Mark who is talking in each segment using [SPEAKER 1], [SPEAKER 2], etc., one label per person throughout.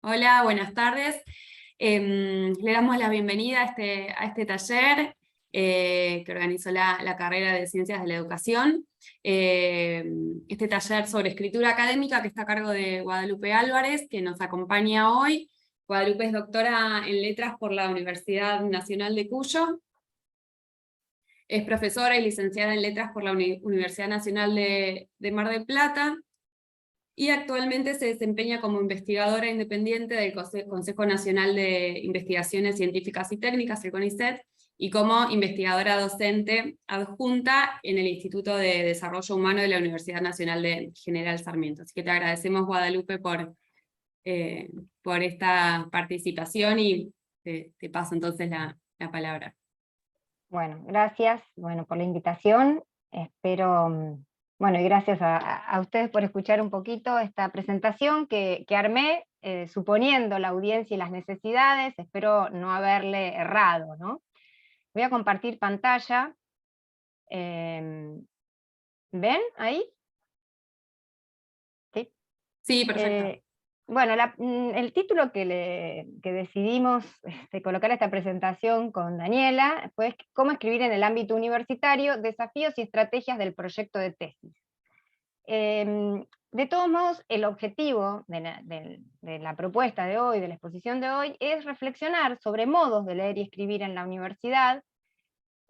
[SPEAKER 1] Hola, buenas tardes. Le damos la bienvenida a este taller que organizó la carrera de Ciencias de la Educación. Este taller sobre escritura académica que está a cargo de Guadalupe Álvarez, que nos acompaña hoy. Guadalupe es doctora en Letras por la Universidad Nacional de Cuyo. Es profesora y licenciada en Letras por la Universidad Nacional de Mar del Plata. Y actualmente se desempeña como investigadora independiente del Consejo Nacional de Investigaciones Científicas y Técnicas, el CONICET, y como investigadora docente adjunta en el Instituto de Desarrollo Humano de la Universidad Nacional de General Sarmiento. Así que te agradecemos, Guadalupe, por esta participación, y te paso entonces la palabra.
[SPEAKER 2] Bueno, gracias por la invitación. Espero, y gracias a ustedes por escuchar un poquito esta presentación que armé, suponiendo la audiencia y las necesidades. Espero no haberle errado, ¿no? Voy a compartir pantalla. ¿Ven ahí? ¿Sí?
[SPEAKER 1] Sí, perfecto.
[SPEAKER 2] El título que decidimos colocar a esta presentación con Daniela fue «Cómo escribir en el ámbito universitario, desafíos y estrategias del proyecto de tesis». De todos modos, el objetivo de la propuesta de hoy, de la exposición de hoy, es reflexionar sobre modos de leer y escribir en la universidad,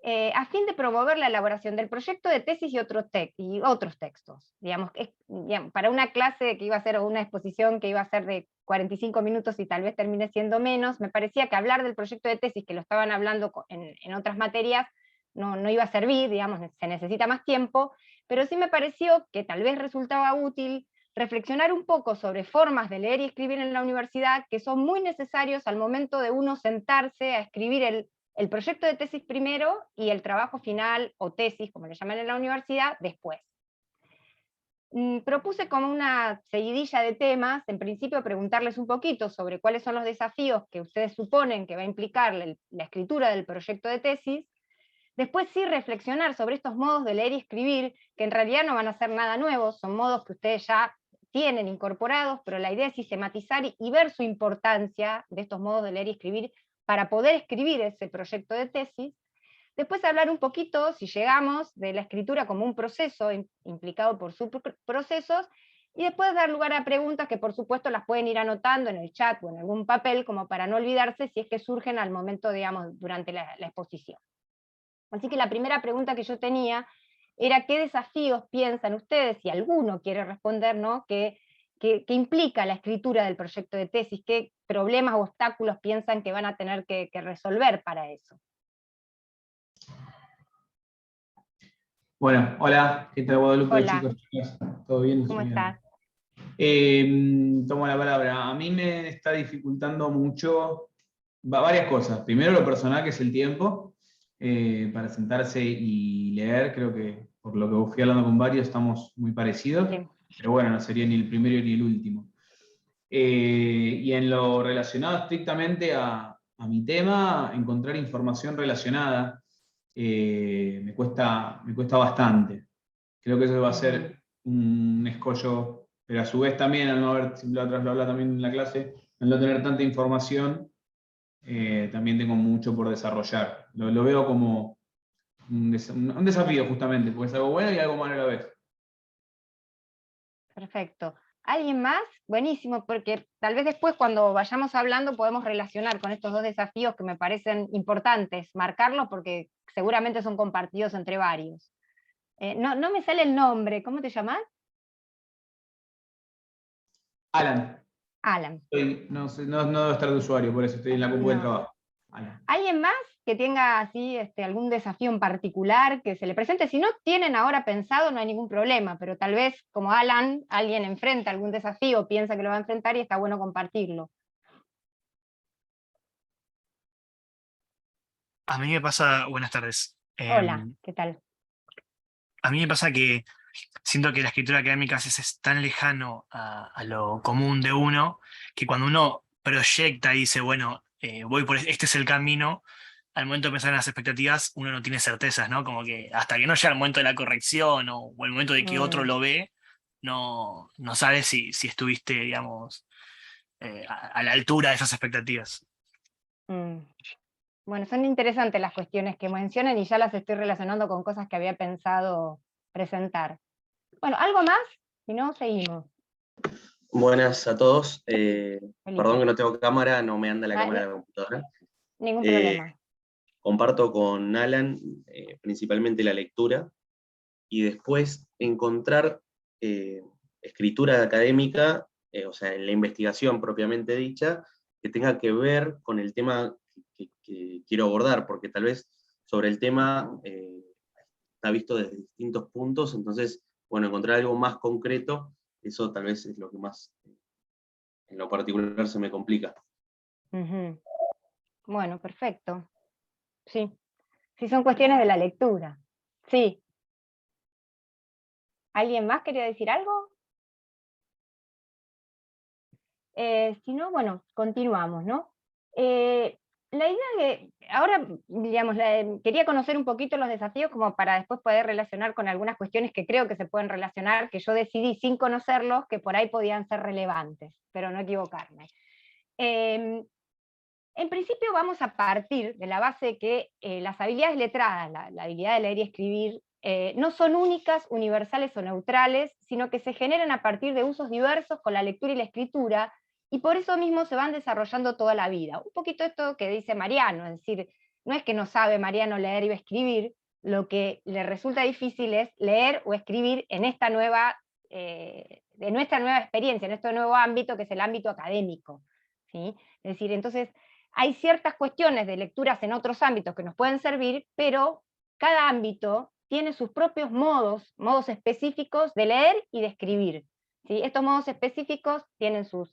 [SPEAKER 2] a fin de promover la elaboración del proyecto de tesis y otros textos. Digamos, para una clase que iba a ser, o una exposición que iba a ser de 45 minutos y tal vez termine siendo menos, me parecía que hablar del proyecto de tesis, que lo estaban hablando en otras materias, no iba a servir, digamos, se necesita más tiempo, pero sí me pareció que tal vez resultaba útil reflexionar un poco sobre formas de leer y escribir en la universidad que son muy necesarios al momento de uno sentarse a escribir el proyecto de tesis primero y el trabajo final, o tesis, como le llaman en la universidad, después. Propuse como una seguidilla de temas, en principio preguntarles un poquito sobre cuáles son los desafíos que ustedes suponen que va a implicar la escritura del proyecto de tesis, después sí reflexionar sobre estos modos de leer y escribir, que en realidad no van a ser nada nuevos, son modos que ustedes ya tienen incorporados, pero la idea es sistematizar y ver su importancia de estos modos de leer y escribir para poder escribir ese proyecto de tesis. Después hablar un poquito, si llegamos, de la escritura como un proceso implicado por subprocesos, y después dar lugar a preguntas que por supuesto las pueden ir anotando en el chat o en algún papel, como para no olvidarse si es que surgen al momento, digamos, durante la exposición. Así que la primera pregunta que yo tenía era qué desafíos piensan ustedes, si alguno quiere responder, ¿no? ¿Qué implica la escritura del proyecto de tesis? ¿Qué problemas o obstáculos piensan que van a tener que resolver para eso?
[SPEAKER 3] Bueno, hola, ¿qué tal, Guadalupe?
[SPEAKER 2] Hola.
[SPEAKER 3] Chicos, chicas? ¿Todo bien?
[SPEAKER 2] ¿Cómo estás?
[SPEAKER 3] Tomo la palabra. A mí me está dificultando mucho varias cosas. Primero, lo personal, que es el tiempo, para sentarse y leer. Creo que por lo que fui hablando con varios estamos muy parecidos,
[SPEAKER 2] Sí.
[SPEAKER 3] Pero bueno, no sería ni el primero ni el último. Y en lo relacionado estrictamente a mi tema, encontrar información relacionada me cuesta bastante. Creo que eso va a ser un escollo, pero a su vez también, al no haber, siempre atrás lo habla también en la clase, al no tener tanta información, también tengo mucho por desarrollar. Lo veo como un desafío, justamente, porque es algo bueno y algo malo a la vez.
[SPEAKER 2] Perfecto. ¿Alguien más? Buenísimo, porque tal vez después cuando vayamos hablando podemos relacionar con estos dos desafíos que me parecen importantes, marcarlos porque seguramente son compartidos entre varios. No me sale el nombre, ¿cómo te llamas?
[SPEAKER 3] Alan.
[SPEAKER 2] Alan.
[SPEAKER 3] No debo estar de usuario, por eso estoy en la compu del
[SPEAKER 2] No.
[SPEAKER 3] trabajo. Alan.
[SPEAKER 2] ¿Alguien más que tenga así algún desafío en particular que se le presente? Si no tienen ahora pensado, no hay ningún problema, pero tal vez, como Alan, alguien enfrenta algún desafío, piensa que lo va a enfrentar y está bueno compartirlo.
[SPEAKER 4] A mí me pasa, buenas tardes.
[SPEAKER 2] Hola, ¿qué tal?
[SPEAKER 4] A mí me pasa que siento que la escritura académica a veces es tan lejano a lo común de uno, que cuando uno proyecta y dice, bueno, voy por este es el camino, al momento de pensar en las expectativas, uno no tiene certezas, ¿no? Como que hasta que no llega el momento de la corrección o el momento de que otro lo ve, no sabes si estuviste, digamos, a la altura de esas expectativas.
[SPEAKER 2] Mm. Bueno, son interesantes las cuestiones que mencionan y ya las estoy relacionando con cosas que había pensado presentar. Bueno, ¿algo más? Si no, seguimos.
[SPEAKER 5] Buenas a todos.
[SPEAKER 2] Felipe.
[SPEAKER 5] Perdón que no tengo cámara, no me anda la
[SPEAKER 2] Ah,
[SPEAKER 5] cámara de la computadora.
[SPEAKER 2] Ningún
[SPEAKER 5] Eh,
[SPEAKER 2] problema.
[SPEAKER 5] Comparto con Alan principalmente la lectura y después encontrar escritura académica, o sea, en la investigación propiamente dicha, que tenga que ver con el tema que quiero abordar, porque tal vez sobre el tema está visto desde distintos puntos, entonces, bueno, encontrar algo más concreto, eso tal vez es lo que más, en lo particular, se me complica.
[SPEAKER 2] Ujú. Bueno, perfecto. Sí. Sí, son cuestiones de la lectura. Sí. ¿Alguien más quería decir algo? Si no, bueno, continuamos, ¿no? La idea de, ahora, digamos, quería conocer un poquito los desafíos como para después poder relacionar con algunas cuestiones que creo que se pueden relacionar, que yo decidí sin conocerlos, que por ahí podían ser relevantes, pero no equivocarme. En principio vamos a partir de la base que las habilidades letradas, la habilidad de leer y escribir, no son únicas, universales o neutrales, sino que se generan a partir de usos diversos con la lectura y la escritura, y por eso mismo se van desarrollando toda la vida. Un poquito esto que dice Mariano, es decir, no es que no sabe Mariano leer y escribir, lo que le resulta difícil es leer o escribir en esta nueva, de nuestra nueva experiencia, en este nuevo ámbito que es el ámbito académico, ¿sí? Es decir, entonces hay ciertas cuestiones de lecturas en otros ámbitos que nos pueden servir, pero cada ámbito tiene sus propios modos específicos de leer y de escribir, ¿sí? Estos modos específicos tienen sus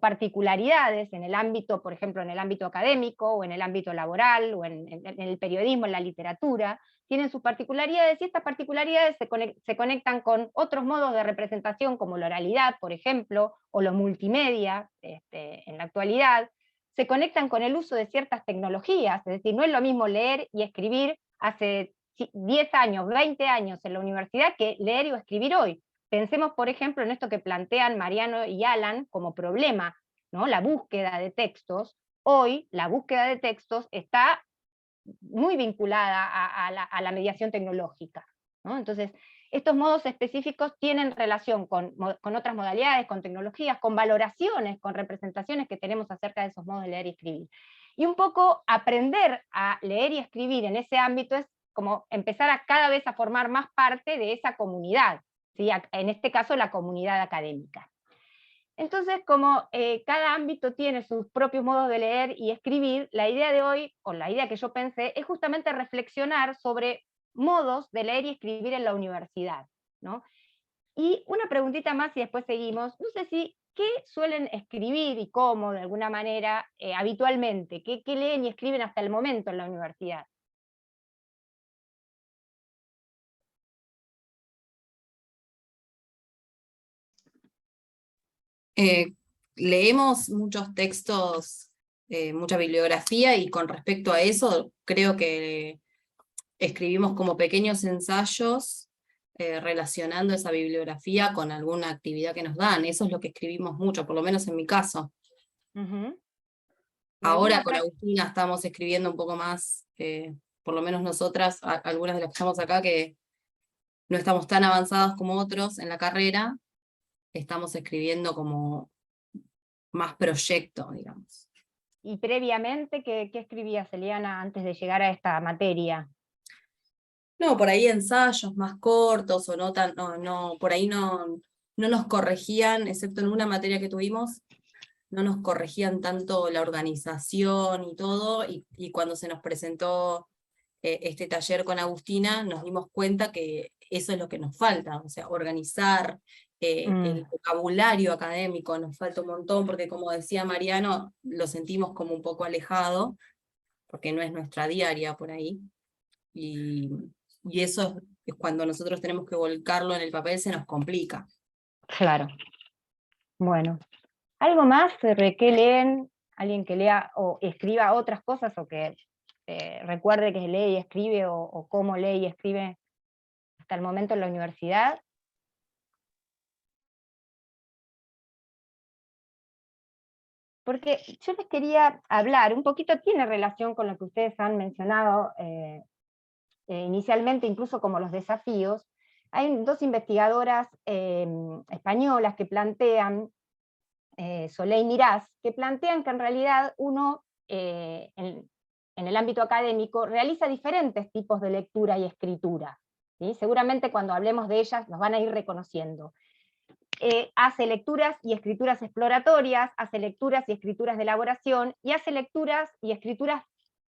[SPEAKER 2] particularidades en el ámbito, por ejemplo, en el ámbito académico, o en el ámbito laboral, o en el periodismo, en la literatura, tienen sus particularidades, y estas particularidades se conectan con otros modos de representación, como la oralidad, por ejemplo, o los multimedia, en la actualidad, se conectan con el uso de ciertas tecnologías, es decir, no es lo mismo leer y escribir hace 10 años, 20 años en la universidad que leer o escribir hoy. Pensemos, por ejemplo, en esto que plantean Mariano y Alan como problema, ¿no? La búsqueda de textos. Hoy la búsqueda de textos está muy vinculada a la mediación tecnológica, ¿no? Entonces, estos modos específicos tienen relación con otras modalidades, con tecnologías, con valoraciones, con representaciones que tenemos acerca de esos modos de leer y escribir. Y un poco aprender a leer y escribir en ese ámbito es como empezar a cada vez a formar más parte de esa comunidad, ¿sí? En este caso la comunidad académica. Entonces, como cada ámbito tiene sus propios modos de leer y escribir, la idea de hoy, o la idea que yo pensé, es justamente reflexionar sobre modos de leer y escribir en la universidad, ¿no? Y una preguntita más y después seguimos. No sé si, ¿qué suelen escribir y cómo, de alguna manera, habitualmente? ¿Qué leen y escriben hasta el momento en la universidad?
[SPEAKER 1] Leemos muchos textos, mucha bibliografía, y con respecto a eso creo que escribimos como pequeños ensayos relacionando esa bibliografía con alguna actividad que nos dan. Eso es lo que escribimos mucho, por lo menos en mi caso.
[SPEAKER 2] Uh-huh.
[SPEAKER 1] Ahora con Agustina estamos escribiendo un poco más, por lo menos nosotras, algunas de las que estamos acá, que no estamos tan avanzadas como otros en la carrera, estamos escribiendo como más proyecto, digamos.
[SPEAKER 2] Y previamente, ¿qué escribías, Eliana, antes de llegar a esta materia?
[SPEAKER 1] No, por ahí ensayos más cortos, o no tan, por ahí no nos corregían, excepto en una materia que tuvimos, no nos corregían tanto la organización y todo, y cuando se nos presentó este taller con Agustina, nos dimos cuenta que eso es lo que nos falta, o sea, organizar el vocabulario académico, nos falta un montón, porque como decía Mariano, lo sentimos como un poco alejado, porque no es nuestra diaria por ahí, y eso es cuando nosotros tenemos que volcarlo en el papel, se nos complica.
[SPEAKER 2] Claro. Bueno. ¿Algo más sobre qué leen? ¿Alguien que lea o escriba otras cosas, o que recuerde que lee y escribe, o cómo lee y escribe hasta el momento en la universidad? porque yo les quería hablar, un poquito tiene relación con lo que ustedes han mencionado inicialmente, incluso como los desafíos. Hay dos investigadoras españolas que plantean, Solé y Mirás, que plantean que en realidad uno, en el ámbito académico, realiza diferentes tipos de lectura y escritura. ¿Sí? Seguramente cuando hablemos de ellas los van a ir reconociendo. Hace lecturas y escrituras exploratorias, hace lecturas y escrituras de elaboración, y hace lecturas y escrituras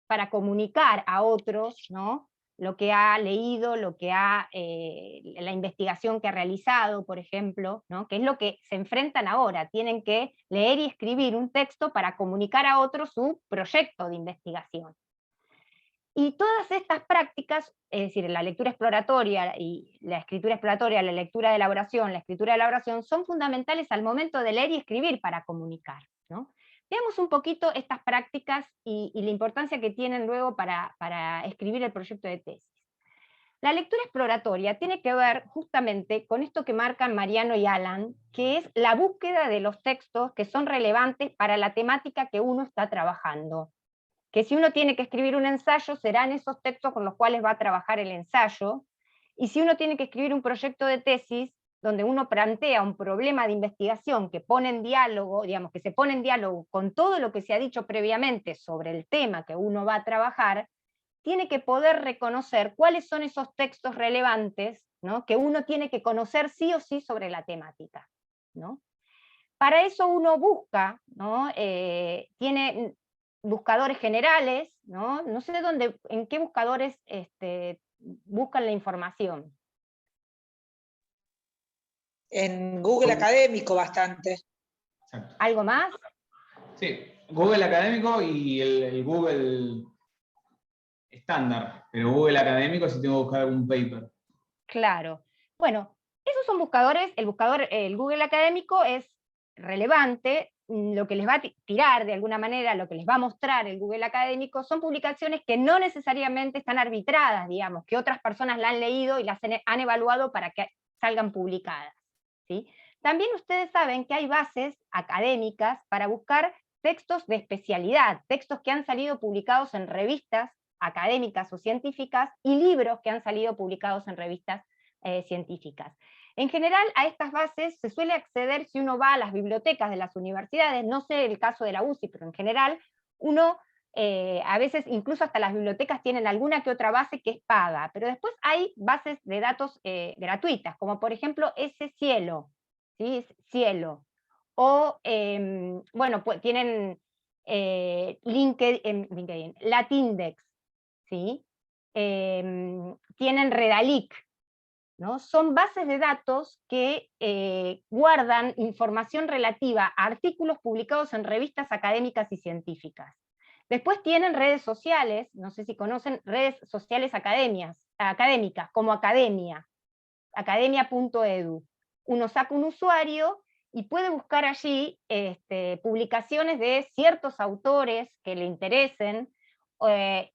[SPEAKER 2] para comunicar a otros, ¿no?, lo que ha leído, lo que la investigación que ha realizado, por ejemplo, ¿no?, que es lo que se enfrentan ahora. Tienen que leer y escribir un texto para comunicar a otros su proyecto de investigación. Y todas estas prácticas, es decir, la lectura exploratoria y la escritura exploratoria, la lectura de elaboración, la escritura de elaboración, son fundamentales al momento de leer y escribir para comunicar, ¿no? Veamos un poquito estas prácticas y la importancia que tienen luego para escribir el proyecto de tesis. La lectura exploratoria tiene que ver justamente con esto que marcan Mariano y Alan, que es la búsqueda de los textos que son relevantes para la temática que uno está trabajando. Que si uno tiene que escribir un ensayo, serán esos textos con los cuales va a trabajar el ensayo, y si uno tiene que escribir un proyecto de tesis, donde uno plantea un problema de investigación que pone en diálogo, digamos, que se pone en diálogo con todo lo que se ha dicho previamente sobre el tema que uno va a trabajar, tiene que poder reconocer cuáles son esos textos relevantes, ¿no?, que uno tiene que conocer sí o sí sobre la temática, ¿no? Para eso uno busca, ¿no?, tiene buscadores generales, ¿no? No sé en qué buscadores buscan la información.
[SPEAKER 6] En Google Académico bastante.
[SPEAKER 3] Exacto.
[SPEAKER 2] ¿Algo más?
[SPEAKER 3] Sí, Google Académico y el Google estándar, pero Google Académico si tengo que buscar algún paper.
[SPEAKER 2] Claro. Bueno, esos son buscadores, el Google Académico es relevante, lo que les va a tirar de alguna manera, lo que les va a mostrar el Google Académico, son publicaciones que no necesariamente están arbitradas, digamos, que otras personas la han leído y las han evaluado para que salgan publicadas, ¿sí? También ustedes saben que hay bases académicas para buscar textos de especialidad, textos que han salido publicados en revistas académicas o científicas, y libros que han salido publicados en revistas científicas. En general, a estas bases se suele acceder si uno va a las bibliotecas de las universidades, no sé el caso de la UCI, pero en general, uno, a veces incluso hasta las bibliotecas tienen alguna que otra base que es paga, pero después hay bases de datos gratuitas, como por ejemplo Cielo, ¿sí? Cielo, o, bueno, pues tienen LinkedIn, Latindex, ¿sí? Tienen Redalic, ¿no? Son bases de datos que guardan información relativa a artículos publicados en revistas académicas y científicas. Después tienen redes sociales, no sé si conocen, redes sociales académicas, como Academia, academia.edu. Uno saca un usuario y puede buscar allí publicaciones de ciertos autores que le interesen,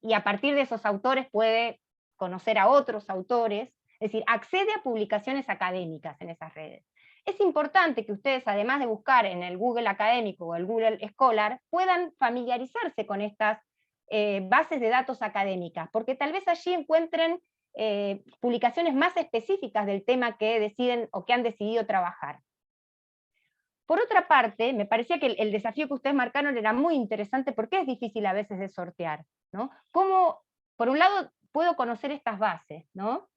[SPEAKER 2] y a partir de esos autores puede conocer a otros autores, es decir, accede a publicaciones académicas en esas redes. Es importante que ustedes, además de buscar en el Google Académico o el Google Scholar, puedan familiarizarse con estas bases de datos académicas, porque tal vez allí encuentren publicaciones más específicas del tema que deciden o que han decidido trabajar. Por otra parte, me parecía que el desafío que ustedes marcaron era muy interesante porque es difícil a veces de sortear, ¿no? ¿Cómo, por un lado, puedo conocer estas bases, ¿no?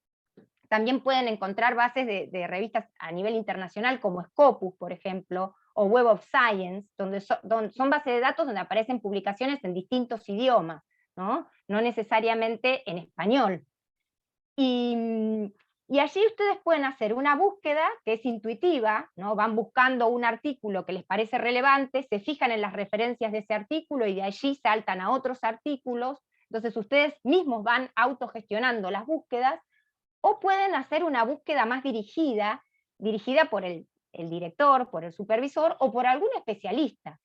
[SPEAKER 2] También pueden encontrar bases de revistas a nivel internacional como Scopus, por ejemplo, o Web of Science, donde son bases de datos donde aparecen publicaciones en distintos idiomas, ¿no? No necesariamente en español. Y allí ustedes pueden hacer una búsqueda que es intuitiva, ¿no? Van buscando un artículo que les parece relevante, se fijan en las referencias de ese artículo y de allí saltan a otros artículos, entonces ustedes mismos van autogestionando las búsquedas, o pueden hacer una búsqueda más dirigida por el director, por el supervisor o por algún especialista.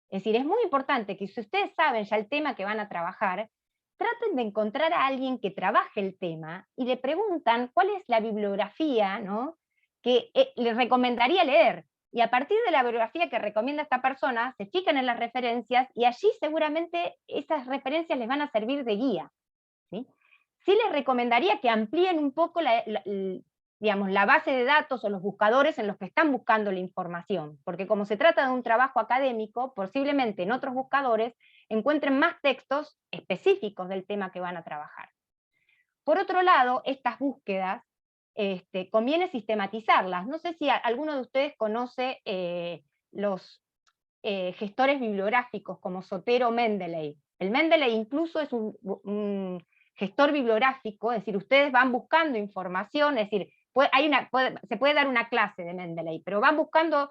[SPEAKER 2] Es decir, es muy importante que si ustedes saben ya el tema que van a trabajar, traten de encontrar a alguien que trabaje el tema y le preguntan cuál es la bibliografía, ¿no?, que les recomendaría leer. y a partir de la bibliografía que recomienda esta persona, se fijan en las referencias, y allí seguramente esas referencias les van a servir de guía, ¿sí? Sí les recomendaría que amplíen un poco digamos, la base de datos o los buscadores en los que están buscando la información, porque como se trata de un trabajo académico, posiblemente en otros buscadores encuentren más textos específicos del tema que van a trabajar. Por otro lado, estas búsquedas conviene sistematizarlas. No sé si alguno de ustedes conoce los gestores bibliográficos como Zotero o Mendeley. El Mendeley incluso es un gestor bibliográfico, es decir, ustedes van buscando información, es decir, se puede dar una clase de Mendeley, pero van buscando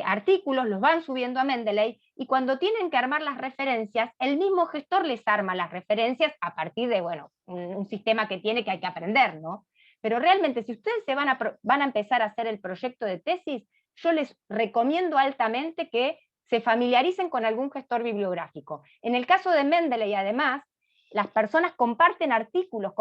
[SPEAKER 2] artículos, los van subiendo a Mendeley, y cuando tienen que armar las referencias, el mismo gestor les arma las referencias a partir de, bueno, un sistema que tiene, que hay que aprender, ¿no? Pero realmente, si ustedes van a empezar a hacer el proyecto de tesis, yo les recomiendo altamente que se familiaricen con algún gestor bibliográfico. En el caso de Mendeley, además, las personas comparten artículos,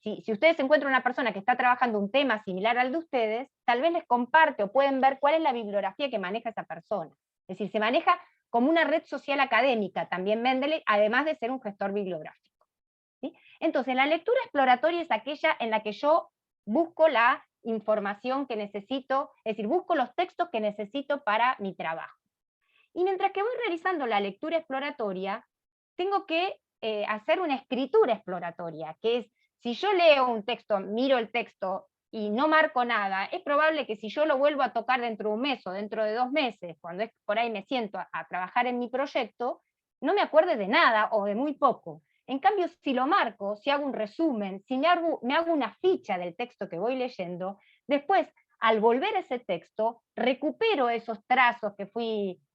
[SPEAKER 2] si ustedes encuentran una persona que está trabajando un tema similar al de ustedes, tal vez les comparte o pueden ver cuál es la bibliografía que maneja esa persona. Es decir, se maneja como una red social académica también Mendeley, además de ser un gestor bibliográfico, ¿sí? Entonces, la lectura exploratoria es aquella en la que yo busco la información que necesito, es decir, busco los textos que necesito para mi trabajo. Y mientras que voy realizando la lectura exploratoria, tengo que hacer una escritura exploratoria, que es, si yo leo un texto, miro el texto y no marco nada, es probable que si yo lo vuelvo a tocar dentro de un mes o dentro de 2 meses, cuando por ahí me siento a trabajar en mi proyecto, no me acuerde de nada o de muy poco. En cambio, si lo marco, si hago un resumen, si me hago una ficha del texto que voy leyendo, después, al volver a ese texto, recupero esos trazos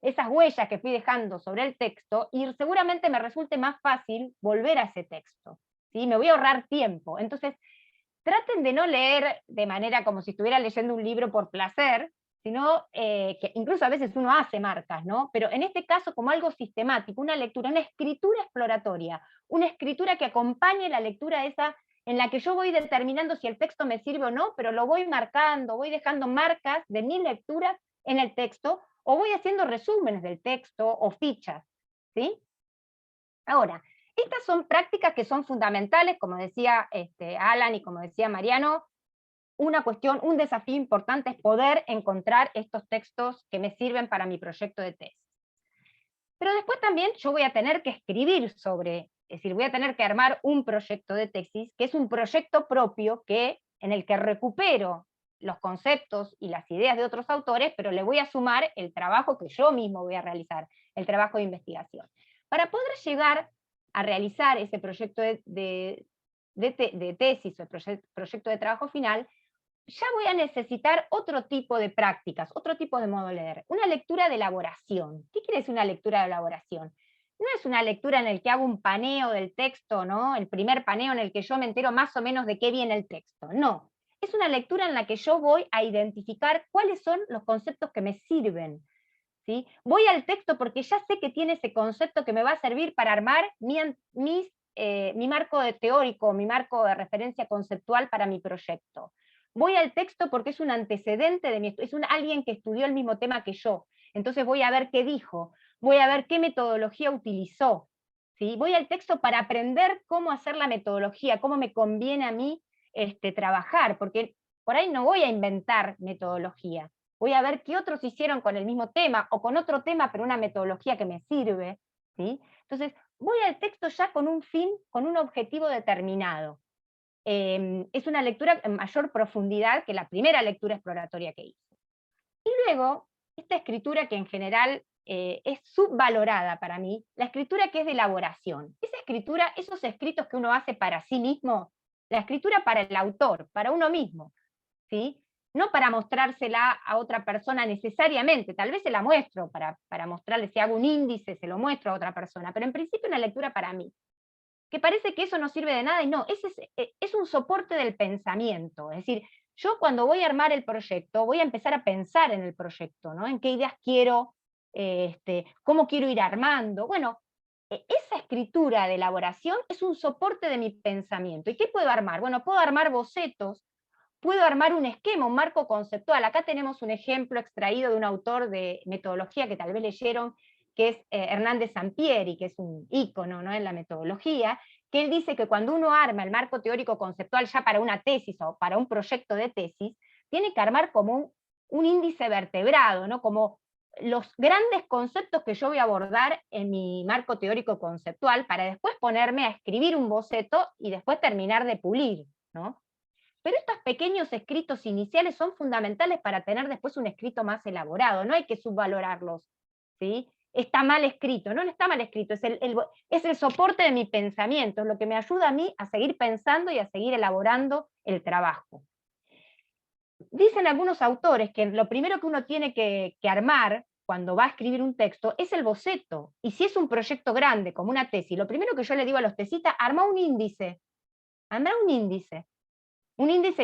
[SPEAKER 2] esas huellas que fui dejando sobre el texto, y seguramente me resulte más fácil volver a ese texto, ¿sí? Me voy a ahorrar tiempo. Entonces, traten de no leer de manera como si estuviera leyendo un libro por placer, sino que incluso a veces uno hace marcas, ¿no? Pero en este caso como algo sistemático, una lectura, una escritura exploratoria, una escritura que acompañe la lectura esa, en la que yo voy determinando si el texto me sirve o no, pero lo voy marcando, voy dejando marcas de mis lecturas en el texto, o voy haciendo resúmenes del texto o fichas, ¿sí? Ahora, estas son prácticas que son fundamentales, como decía Alan y como decía Mariano. Un desafío importante es poder encontrar estos textos que me sirven para mi proyecto de tesis. Pero después también yo voy a tener que escribir es decir, voy a tener que armar un proyecto de tesis, que es un proyecto propio en el que recupero los conceptos y las ideas de otros autores, pero le voy a sumar el trabajo que yo mismo voy a realizar, el trabajo de investigación. Para poder llegar a realizar ese proyecto de tesis o proyecto de trabajo final, ya voy a necesitar otro tipo de prácticas, otro tipo de modo de leer, una lectura de elaboración. ¿Qué quiere decir una lectura de elaboración? No es una lectura en la que hago un paneo del texto, ¿no? El primer paneo en el que yo me entero más o menos de qué viene el texto, no. Es una lectura en la que yo voy a identificar cuáles son los conceptos que me sirven, ¿sí? Voy al texto porque ya sé que tiene ese concepto que me va a servir para armar mi marco teórico, mi marco de referencia conceptual para mi proyecto. Voy al texto porque es un antecedente es alguien que estudió el mismo tema que yo, entonces voy a ver qué dijo, voy a ver qué metodología utilizó, ¿sí? Voy al texto para aprender cómo hacer la metodología, cómo me conviene a mí trabajar, porque por ahí no voy a inventar metodología, voy a ver qué otros hicieron con el mismo tema, o con otro tema, pero una metodología que me sirve, ¿sí? Entonces, voy al texto ya con un fin, con un objetivo determinado. Es una lectura en mayor profundidad que la primera lectura exploratoria que hice. Y luego, esta escritura que en general es subvalorada para mí, la escritura que es de elaboración. Esa escritura, esos escritos que uno hace para sí mismo, la escritura para el autor, para uno mismo, ¿sí? No para mostrársela a otra persona necesariamente, tal vez se la muestro para mostrarle, si hago un índice, se lo muestro a otra persona, pero en principio una lectura para mí, que parece que eso no sirve de nada, y no, es un soporte del pensamiento. Es decir, yo cuando voy a armar el proyecto, voy a empezar a pensar en el proyecto, ¿no? En qué ideas quiero, cómo quiero ir armando. Bueno, esa escritura de elaboración es un soporte de mi pensamiento. ¿Y qué puedo armar? Bueno, puedo armar bocetos, puedo armar un esquema, un marco conceptual. Acá tenemos un ejemplo extraído de un autor de metodología que tal vez leyeron, que es Hernández Sampieri, que es un ícono, ¿no?, en la metodología, que él dice que cuando uno arma el marco teórico conceptual ya para una tesis o para un proyecto de tesis, tiene que armar como un índice vertebrado, ¿no?, como los grandes conceptos que yo voy a abordar en mi marco teórico conceptual, para después ponerme a escribir un boceto y después terminar de pulir, ¿no? Pero estos pequeños escritos iniciales son fundamentales para tener después un escrito más elaborado, no hay que subvalorarlos, ¿sí? Está mal escrito, no está mal escrito, es el soporte de mi pensamiento, es lo que me ayuda a mí a seguir pensando y a seguir elaborando el trabajo. Dicen algunos autores que lo primero que uno tiene que armar cuando va a escribir un texto es el boceto, y si es un proyecto grande como una tesis, lo primero que yo le digo a los tesistas, arma un índice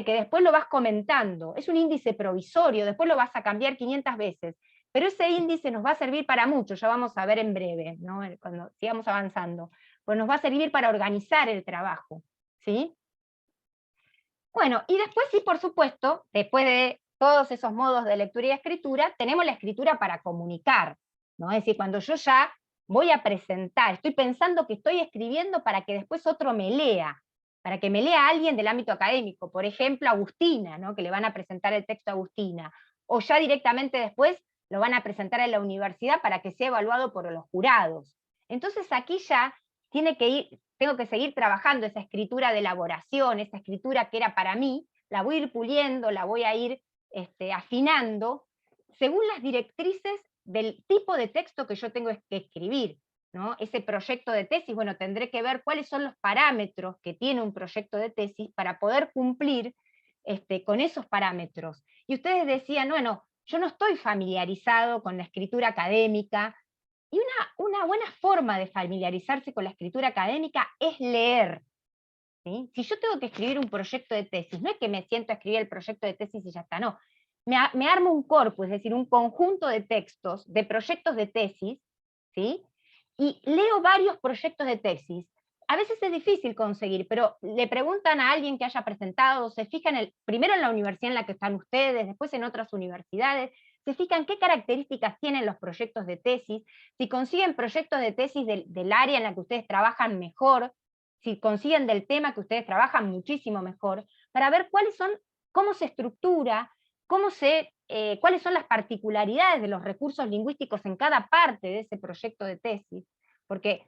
[SPEAKER 2] que después lo vas comentando, es un índice provisorio, después lo vas a cambiar 500 veces, pero ese índice nos va a servir para mucho, ya vamos a ver en breve, ¿no?, cuando sigamos avanzando, pues nos va a servir para organizar el trabajo, ¿sí? Bueno, y después sí, por supuesto, después de todos esos modos de lectura y escritura, tenemos la escritura para comunicar, ¿no? Es decir, cuando yo ya voy a presentar, estoy pensando que estoy escribiendo para que después otro me lea, para que me lea alguien del ámbito académico, por ejemplo, Agustina, ¿no?, que le van a presentar el texto a Agustina, o ya directamente después lo van a presentar en la universidad para que sea evaluado por los jurados. Entonces aquí ya tengo que seguir trabajando esa escritura de elaboración, esa escritura que era para mí, la voy a ir puliendo, la voy a ir afinando, según las directrices del tipo de texto que yo tengo que escribir, ¿no? Ese proyecto de tesis, bueno, tendré que ver cuáles son los parámetros que tiene un proyecto de tesis para poder cumplir con esos parámetros. Y ustedes decían, bueno, yo no estoy familiarizado con la escritura académica, y una buena forma de familiarizarse con la escritura académica es leer, ¿sí? Si yo tengo que escribir un proyecto de tesis, no es que me siento a escribir el proyecto de tesis y ya está, no. Me armo un corpus, es decir, un conjunto de textos, de proyectos de tesis, ¿sí? Y leo varios proyectos de tesis. A veces es difícil conseguir, pero le preguntan a alguien que haya presentado, se fijan primero en la universidad en la que están ustedes, después en otras universidades, se fijan qué características tienen los proyectos de tesis, si consiguen proyectos de tesis del área en la que ustedes trabajan mejor, si consiguen del tema que ustedes trabajan muchísimo mejor, para ver cómo se estructura, cuáles son las particularidades de los recursos lingüísticos en cada parte de ese proyecto de tesis, porque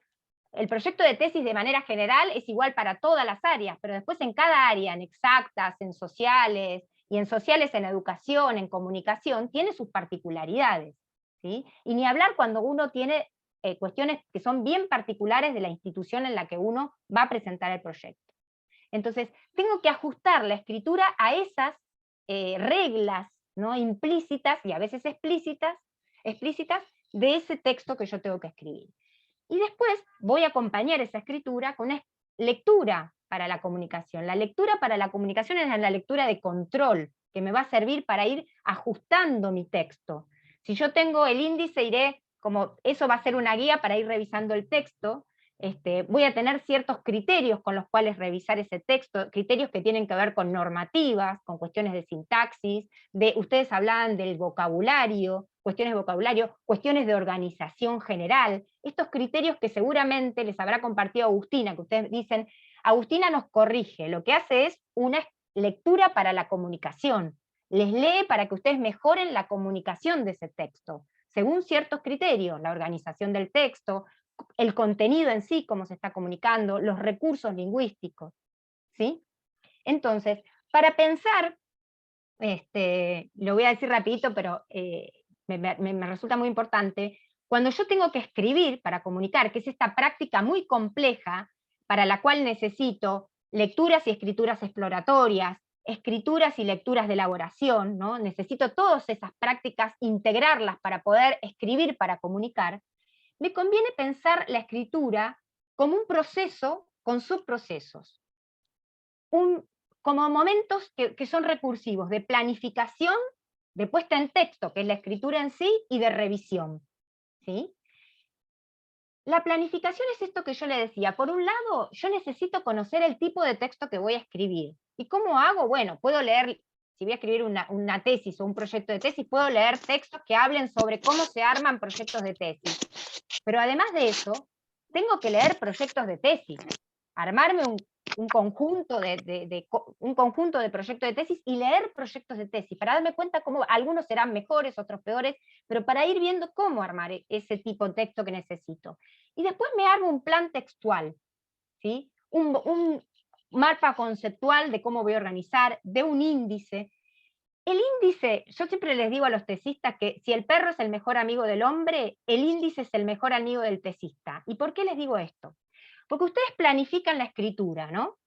[SPEAKER 2] el proyecto de tesis de manera general es igual para todas las áreas, pero después en cada área, en exactas, en sociales, y en sociales, en educación, en comunicación, tiene sus particularidades, ¿sí? Y ni hablar cuando uno tiene cuestiones que son bien particulares de la institución en la que uno va a presentar el proyecto. Entonces, tengo que ajustar la escritura a esas reglas, ¿no?, implícitas y a veces explícitas de ese texto que yo tengo que escribir. Y después voy a acompañar esa escritura con una lectura para la comunicación. La lectura para la comunicación es la lectura de control, que me va a servir para ir ajustando mi texto. Si yo tengo el índice, eso va a ser una guía para ir revisando el texto. Voy a tener ciertos criterios con los cuales revisar ese texto, criterios que tienen que ver con normativas, con cuestiones de sintaxis, ustedes hablaban del vocabulario, cuestiones de vocabulario, cuestiones de organización general, estos criterios que seguramente les habrá compartido Agustina, que ustedes dicen, Agustina nos corrige, lo que hace es una lectura para la comunicación, les lee para que ustedes mejoren la comunicación de ese texto, según ciertos criterios, la organización del texto, el contenido en sí, cómo se está comunicando, los recursos lingüísticos, ¿sí? Entonces, para pensar, lo voy a decir rapidito, pero me resulta muy importante, cuando yo tengo que escribir para comunicar, que es esta práctica muy compleja, para la cual necesito lecturas y escrituras exploratorias, escrituras y lecturas de elaboración, ¿no? Necesito todas esas prácticas, integrarlas para poder escribir para comunicar, me conviene pensar la escritura como un proceso con subprocesos, como momentos que son recursivos, de planificación, de puesta en texto, que es la escritura en sí, y de revisión, ¿sí? La planificación es esto que yo le decía. Por un lado, yo necesito conocer el tipo de texto que voy a escribir. ¿Y cómo hago? Bueno, puedo leer, si voy a escribir una tesis o un proyecto de tesis, puedo leer textos que hablen sobre cómo se arman proyectos de tesis. Pero además de eso, tengo que leer proyectos de tesis, armarme un conjunto de proyectos de tesis y leer proyectos de tesis, para darme cuenta cómo algunos serán mejores, otros peores, pero para ir viendo cómo armar ese tipo de texto que necesito. Y después me armo un plan textual, ¿sí? Un mapa conceptual de cómo voy a organizar, de un índice. El índice, yo siempre les digo a los tesistas que si el perro es el mejor amigo del hombre, el índice es el mejor amigo del tesista. ¿Y por qué les digo esto? Porque ustedes planifican la escritura, ¿no?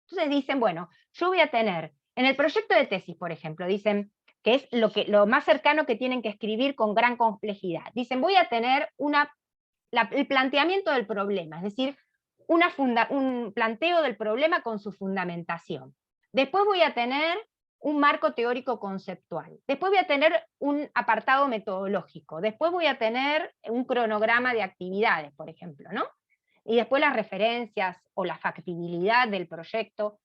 [SPEAKER 2] Entonces dicen, bueno, yo voy a tener, en el proyecto de tesis, por ejemplo, dicen que es lo más cercano que tienen que escribir con gran complejidad. Dicen, voy a tener el planteamiento del problema, es decir, un planteo del problema con su fundamentación. Después voy a tener un marco teórico conceptual. Después voy a tener un apartado metodológico. Después voy a tener un cronograma de actividades, por ejemplo, ¿no? Y después las referencias o la factibilidad del proyecto.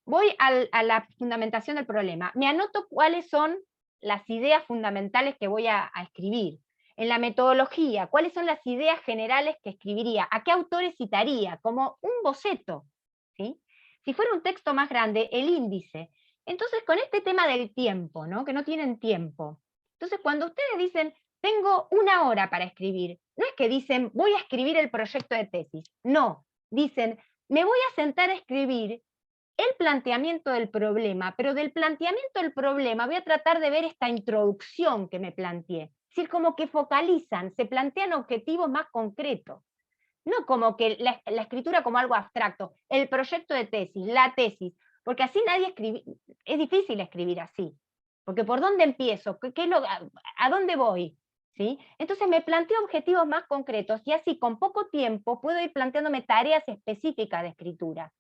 [SPEAKER 2] Voy a la fundamentación del problema. Me anoto cuáles son las ideas fundamentales que voy a escribir. En la metodología, cuáles son las ideas generales que escribiría, a qué autores citaría, como un boceto, ¿sí? Si fuera un texto más grande, el índice. Entonces, con este tema del tiempo, ¿no? Que no tienen tiempo. Entonces, cuando ustedes dicen, tengo 1 hora para escribir, no es que dicen, voy a escribir el proyecto de tesis. No, dicen, me voy a sentar a escribir el planteamiento del problema, pero del planteamiento del problema voy a tratar de ver esta introducción que me planteé. Es decir, como que focalizan, se plantean objetivos más concretos. No como que la escritura como algo abstracto, el proyecto de tesis, la tesis, porque así nadie escribe, es difícil escribir así, porque ¿por dónde empiezo? ¿A dónde voy? ¿Sí? Entonces me planteo objetivos más concretos y así con poco tiempo puedo ir planteándome tareas específicas de escritura,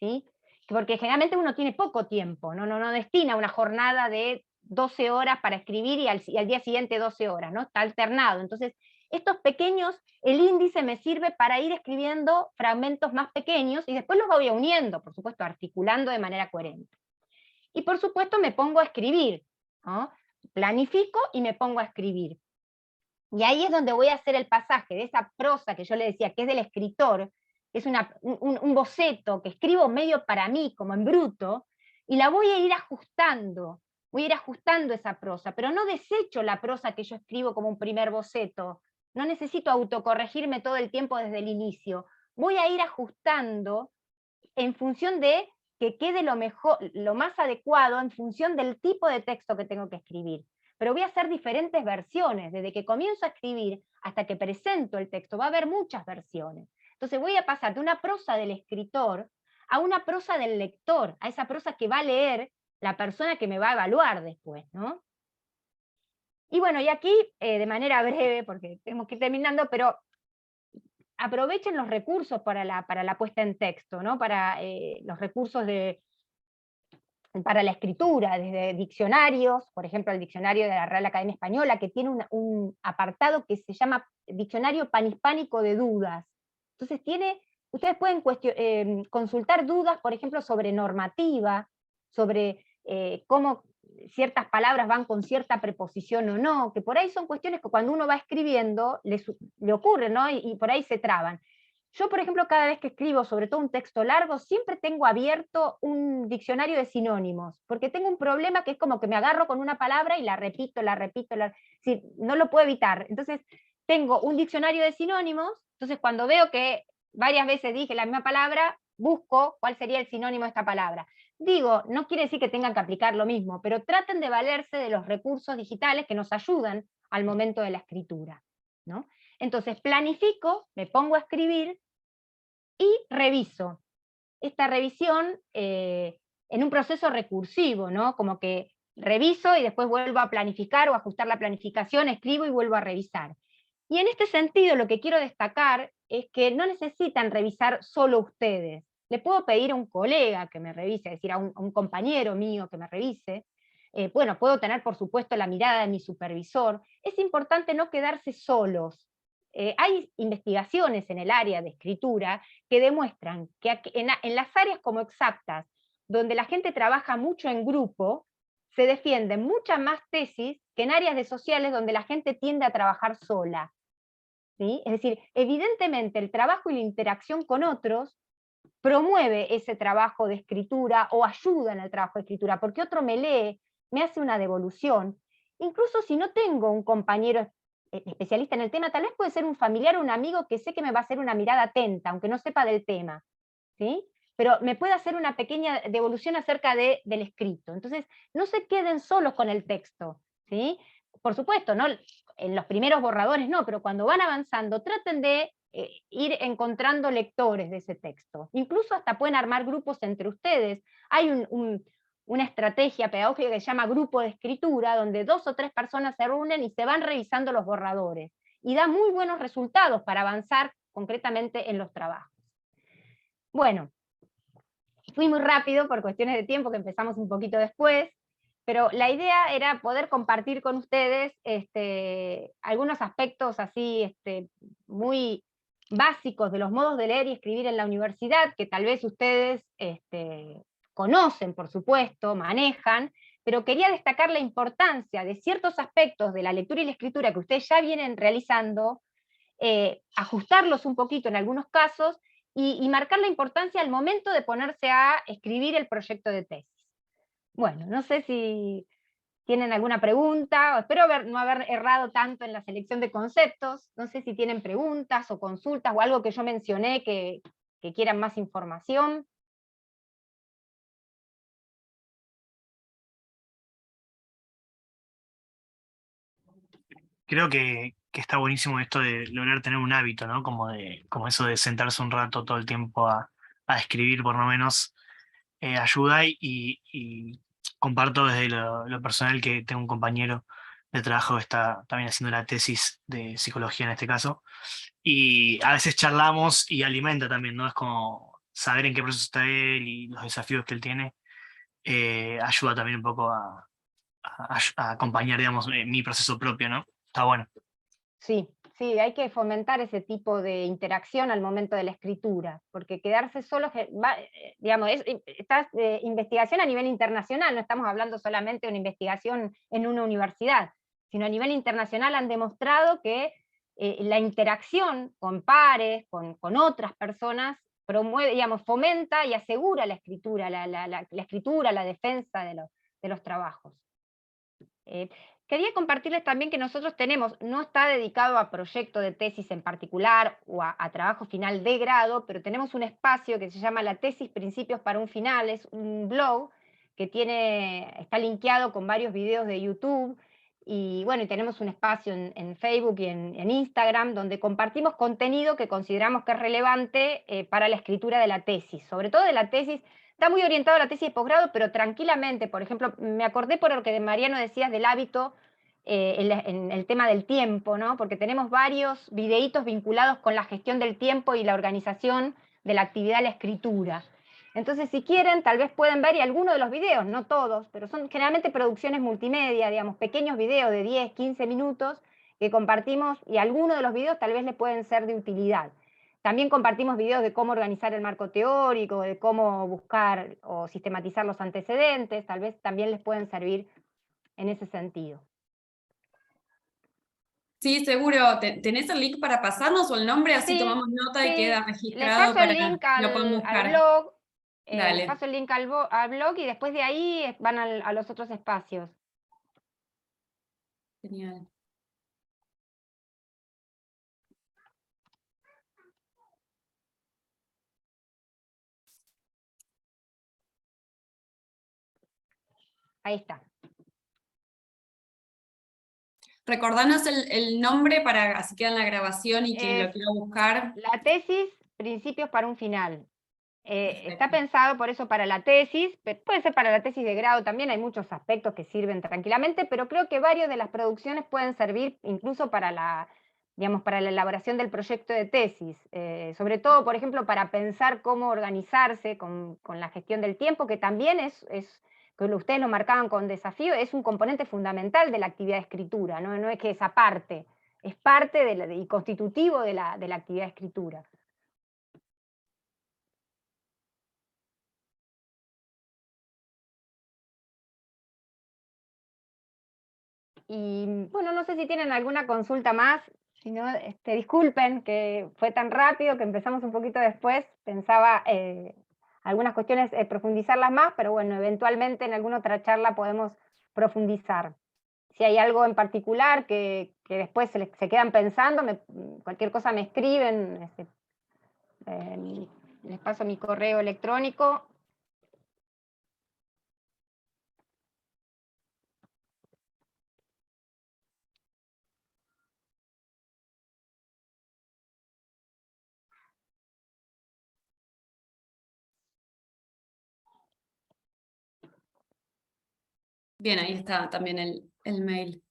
[SPEAKER 2] ¿sí? Porque generalmente uno tiene poco tiempo, no destina una jornada de 12 horas para escribir y al día siguiente 12 horas, ¿no? Está alternado. Entonces, estos pequeños, el índice me sirve para ir escribiendo fragmentos más pequeños y después los voy uniendo, por supuesto, articulando de manera coherente. Y por supuesto me pongo a escribir, ¿no? Planifico y me pongo a escribir. Y ahí es donde voy a hacer el pasaje de esa prosa que yo le decía, que es del escritor, es un boceto que escribo medio para mí, como en bruto, y la voy a ir ajustando esa prosa, pero no desecho la prosa que yo escribo como un primer boceto, no necesito autocorregirme todo el tiempo desde el inicio, voy a ir ajustando en función de que quede lo mejor, lo más adecuado en función del tipo de texto que tengo que escribir. Pero voy a hacer diferentes versiones, desde que comienzo a escribir hasta que presento el texto, va a haber muchas versiones. Entonces voy a pasar de una prosa del escritor a una prosa del lector, a esa prosa que va a leer la persona que me va a evaluar después, ¿no? Y bueno, y aquí, de manera breve, porque tenemos que ir terminando, pero aprovechen los recursos para la puesta en texto, ¿no? Para los recursos para la escritura, desde diccionarios, por ejemplo el diccionario de la Real Academia Española, que tiene un apartado que se llama Diccionario Panhispánico de Dudas. Entonces ustedes pueden consultar dudas, por ejemplo, sobre normativa, sobre cómo ciertas palabras van con cierta preposición o no, que por ahí son cuestiones que cuando uno va escribiendo le ocurren, ¿no? Y por ahí se traban. Yo, por ejemplo, cada vez que escribo, sobre todo un texto largo, siempre tengo abierto un diccionario de sinónimos, porque tengo un problema que es como que me agarro con una palabra y la repito, sí, no lo puedo evitar. Entonces, tengo un diccionario de sinónimos, entonces cuando veo que varias veces dije la misma palabra, busco cuál sería el sinónimo de esta palabra. Digo, no quiere decir que tengan que aplicar lo mismo, pero traten de valerse de los recursos digitales que nos ayudan al momento de la escritura, ¿no? Entonces planifico, me pongo a escribir y reviso. Esta revisión en un proceso recursivo, ¿no? Como que reviso y después vuelvo a planificar o ajustar la planificación, escribo y vuelvo a revisar. Y en este sentido lo que quiero destacar es que no necesitan revisar solo ustedes. Le puedo pedir a un colega que me revise, es decir, a un compañero mío que me revise. Bueno, puedo tener por supuesto la mirada de mi supervisor. Es importante no quedarse solos. Hay investigaciones en el área de escritura que demuestran que en las áreas como exactas donde la gente trabaja mucho en grupo, se defienden muchas más tesis que en áreas de sociales donde la gente tiende a trabajar sola. ¿Sí? Es decir, evidentemente el trabajo y la interacción con otros promueve ese trabajo de escritura o ayuda en el trabajo de escritura, porque otro me lee, me hace una devolución. Incluso si no tengo un compañero especialista en el tema, tal vez puede ser un familiar o un amigo que sé que me va a hacer una mirada atenta, aunque no sepa del tema, ¿sí? Pero me puede hacer una pequeña devolución acerca del escrito. Entonces, no se queden solos con el texto, ¿sí? Por supuesto, ¿no? En los primeros borradores no, pero cuando van avanzando, traten de ir encontrando lectores de ese texto. Incluso hasta pueden armar grupos entre ustedes. Hay una estrategia pedagógica que se llama grupo de escritura, donde 2 o 3 personas se reúnen y se van revisando los borradores. Y da muy buenos resultados para avanzar concretamente en los trabajos. Bueno, fui muy rápido por cuestiones de tiempo, que empezamos un poquito después, pero la idea era poder compartir con ustedes algunos aspectos así muy básicos de los modos de leer y escribir en la universidad, que tal vez ustedes conocen, por supuesto, manejan, pero quería destacar la importancia de ciertos aspectos de la lectura y la escritura que ustedes ya vienen realizando, ajustarlos un poquito en algunos casos, y marcar la importancia al momento de ponerse a escribir el proyecto de tesis. Bueno, no sé si tienen alguna pregunta, espero no haber errado tanto en la selección de conceptos, no sé si tienen preguntas o consultas o algo que yo mencioné que quieran más información.
[SPEAKER 4] Creo que está buenísimo esto de lograr tener un hábito, ¿no? Como eso de sentarse un rato todo el tiempo a escribir, por lo menos, ayuda y comparto desde lo personal que tengo un compañero de trabajo que está también haciendo la tesis de psicología en este caso, y a veces charlamos y alimenta también, ¿no? Es como saber en qué proceso está él y los desafíos que él tiene, ayuda también un poco a acompañar, digamos, mi proceso propio, ¿no? Está bueno.
[SPEAKER 2] Sí, sí, hay que fomentar ese tipo de interacción al momento de la escritura, porque quedarse solo, digamos, esta investigación a nivel internacional, no estamos hablando solamente de una investigación en una universidad, sino a nivel internacional han demostrado que la interacción con pares, con otras personas, promueve, digamos, fomenta y asegura la escritura, la escritura, la defensa de los trabajos. Quería compartirles también que nosotros tenemos, no está dedicado a proyecto de tesis en particular o a trabajo final de grado, pero tenemos un espacio que se llama La Tesis Principios para un Final, es un blog que está linkeado con varios videos de YouTube, y bueno, y tenemos un espacio en Facebook y en Instagram donde compartimos contenido que consideramos que es relevante para la escritura de la tesis, sobre todo de la tesis. Está muy orientado a la tesis de posgrado, pero tranquilamente, por ejemplo, me acordé por lo que Mariano decías del hábito en el tema del tiempo, ¿no? Porque tenemos varios videitos vinculados con la gestión del tiempo y la organización de la actividad de la escritura. Entonces, si quieren, tal vez pueden ver y algunos de los videos, no todos, pero son generalmente producciones multimedia, digamos, pequeños videos de 10, 15 minutos que compartimos, y algunos de los videos tal vez les pueden ser de utilidad. También compartimos videos de cómo organizar el marco teórico, de cómo buscar o sistematizar los antecedentes, tal vez también les pueden servir en ese sentido.
[SPEAKER 1] Sí, seguro. ¿Tenés el link para pasarnos o el nombre? Así
[SPEAKER 2] Sí,
[SPEAKER 1] tomamos nota y
[SPEAKER 2] sí,
[SPEAKER 1] queda
[SPEAKER 2] les
[SPEAKER 1] registrado
[SPEAKER 2] paso el
[SPEAKER 1] para
[SPEAKER 2] link
[SPEAKER 1] que lo podamos
[SPEAKER 2] al
[SPEAKER 1] buscar.
[SPEAKER 2] blog, les
[SPEAKER 1] Dale.
[SPEAKER 2] paso el link al blog y después de ahí van a los otros espacios.
[SPEAKER 1] Genial.
[SPEAKER 2] Ahí está.
[SPEAKER 1] Recordanos el nombre para así queda en la grabación y quien lo
[SPEAKER 2] Es
[SPEAKER 1] quiera buscar.
[SPEAKER 2] La tesis, Principios para un Final. Está
[SPEAKER 1] Perfecto.
[SPEAKER 2] pensado por eso para la tesis, pero puede ser para la tesis de grado también, hay muchos aspectos que sirven tranquilamente, pero creo que varios de las producciones pueden servir incluso para digamos, para la elaboración del proyecto de tesis, sobre todo, por ejemplo, para pensar cómo organizarse con la gestión del tiempo, que también que ustedes lo marcaban con desafío, es un componente fundamental de la actividad de escritura, no es que es aparte, es parte y constitutivo de la actividad de escritura. Y bueno, no sé si tienen alguna consulta más, si no, disculpen que fue tan rápido que empezamos un poquito después, pensaba algunas cuestiones profundizarlas más, pero bueno, eventualmente en alguna otra charla podemos profundizar. Si hay algo en particular que después se quedan pensando, cualquier cosa me escriben, les paso mi correo electrónico.
[SPEAKER 1] Bien, ahí está también el mail.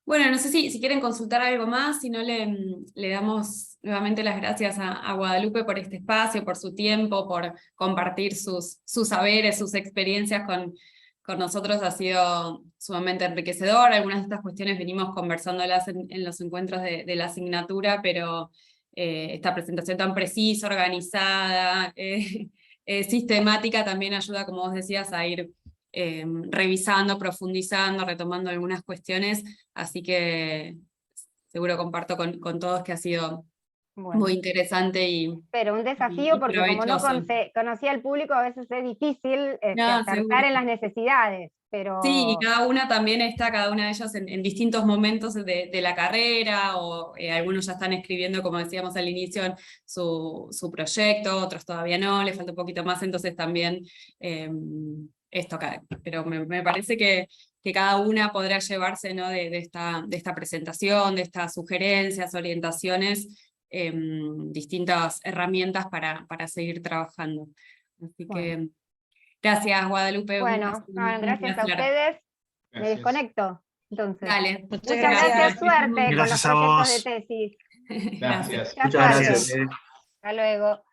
[SPEAKER 1] Bueno, no sé si quieren consultar algo más, si no le damos nuevamente las gracias a Guadalupe por este espacio, por su tiempo, por compartir sus saberes, sus experiencias con nosotros. Ha sido sumamente enriquecedor. Algunas de estas cuestiones venimos conversándolas en los encuentros de la asignatura, pero esta presentación tan precisa, organizada, sistemática, también ayuda, como vos decías, a ir revisando, profundizando, retomando algunas cuestiones, así que seguro comparto con todos que ha sido
[SPEAKER 2] Bueno,
[SPEAKER 1] muy interesante
[SPEAKER 2] pero un desafío
[SPEAKER 1] y
[SPEAKER 2] porque como no
[SPEAKER 1] provechoso.
[SPEAKER 2] conocía al público, a veces es difícil
[SPEAKER 1] No,
[SPEAKER 2] acertar
[SPEAKER 1] seguro.
[SPEAKER 2] en las necesidades, pero...
[SPEAKER 1] Sí, y cada una también está, cada una de ellas en distintos momentos de la carrera, o algunos ya están escribiendo, como decíamos al inicio, su proyecto, otros todavía no, les falta un poquito más, entonces también esto acá. Pero me parece que cada una podrá llevarse, ¿no? de esta presentación, de estas sugerencias, orientaciones, distintas herramientas para seguir trabajando. Así
[SPEAKER 2] Bueno.
[SPEAKER 1] que gracias, Guadalupe.
[SPEAKER 2] Bueno, gracias a ustedes. Me
[SPEAKER 3] Gracias.
[SPEAKER 2] desconecto, entonces.
[SPEAKER 1] Dale.
[SPEAKER 6] Muchas
[SPEAKER 2] Muchas gracias, suerte con los
[SPEAKER 4] Gracias a
[SPEAKER 2] proyectos
[SPEAKER 4] vos.
[SPEAKER 2] de tesis.
[SPEAKER 3] Gracias.
[SPEAKER 2] Muchas
[SPEAKER 5] Muchas gracias.
[SPEAKER 2] Hasta luego.